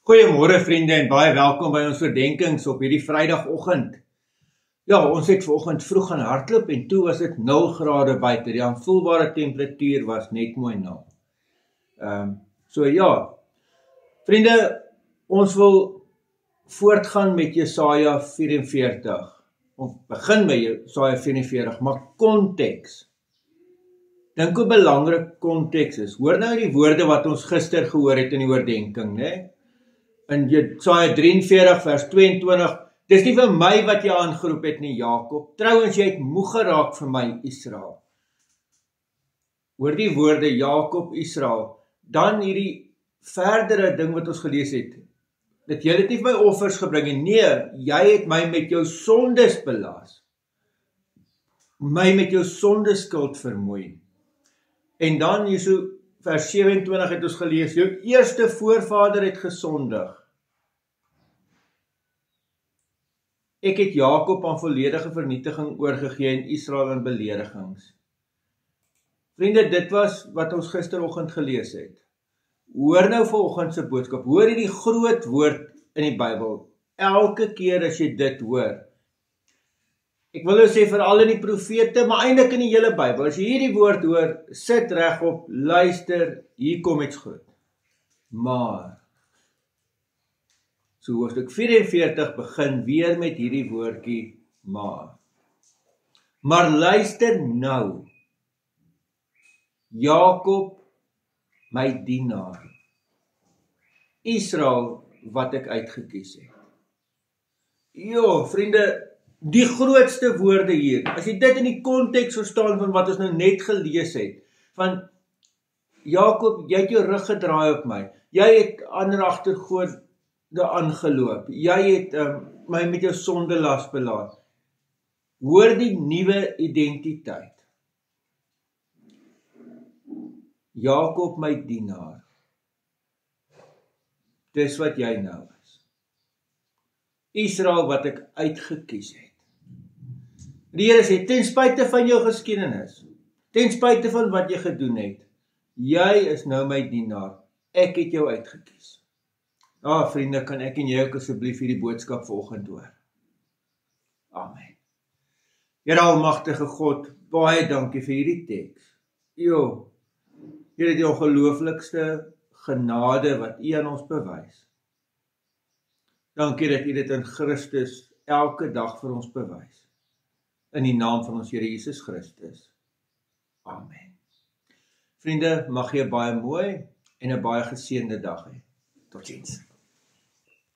Goeiemôre vriende en baie welkom by ons oordenkings op hierdie Vrydagoggend. Ja, ons het vanoggend vroeg gaan hardloop en toe was dit 0 grade buite. Die aanvoelbare temperatuur was net mooi 0. So ja, vriende, ons wil voortgaan met Jesaja 44. Ons begin by Jesaja 44, maar konteks. Dink hoe belangrik konteks is. Hoor nou die woorde wat ons gister gehoor het in die oordenking, né? In Jesaja 43 vers 22, dis nie vir my wat jy aangeroep het nie, Jakob. Trouwens, jy het moeg geraak vir my, Israel. Hoor die woorde, Jakob, Israel. Dan hierdie verdere ding wat ons gelees het, dat jy het nie my offers gebring en nee, jy het my met jou sondes belas. My met jou sondeskuld vermoei. En dan hier so vers 27 het ons gelees, jou eerste voorvader het gesondig. Ek het Jakob aan volledige vernietiging oorgegee en Israel aan beledigings. Vriende, dit was wat ons gisteroggend gelees het. Hoor nou vanoggend se boodskap, hoor hierdie groot woord in die Bybel, elke keer as jy dit hoor. Ek wil nou sê veral in die profete, maar eintlik in die hele Bybel, as jy hierdie woord hoor, sit regop, luister, hier kom iets goed. Maar, so hoofstuk 44 begin weer met hierdie woordjie, maar. Maar luister nou, Jakob, my dienaar, Israel, wat ek uitgekies het. Jo, vriende, die grootste woorde hier, as jy dit in die konteks verstaan van wat ons nou net gelees het, van Jakob, jy het jou rug gedraai op my, jy het ander agtergode aangeloop, jy het my met jou sondelas belaat. Hoor die nuwe identiteit. Jakob, my dienaar, dis wat jy nou is. Israel, wat ek uitgekies het. Die Here sê, ten spyte van jou geskiedenis, ten spyte van wat jy gedoen het, jy is nou my dienaar, ek het jou uitgekies. Vriende, kan ek en jy ook asseblief hierdie boodskap vanoggend hoor? Amen. Here almagtige God, baie dankie vir hierdie teks. Here, die ongelooflikste genade wat U aan ons bewys. Dankie dat U dit in Christus elke dag vir ons bewys. In die naam van ons Here Jesus Christus. Amen. Vriende, mag jy 'n baie mooi en 'n baie geseënde dag hê. Totsiens.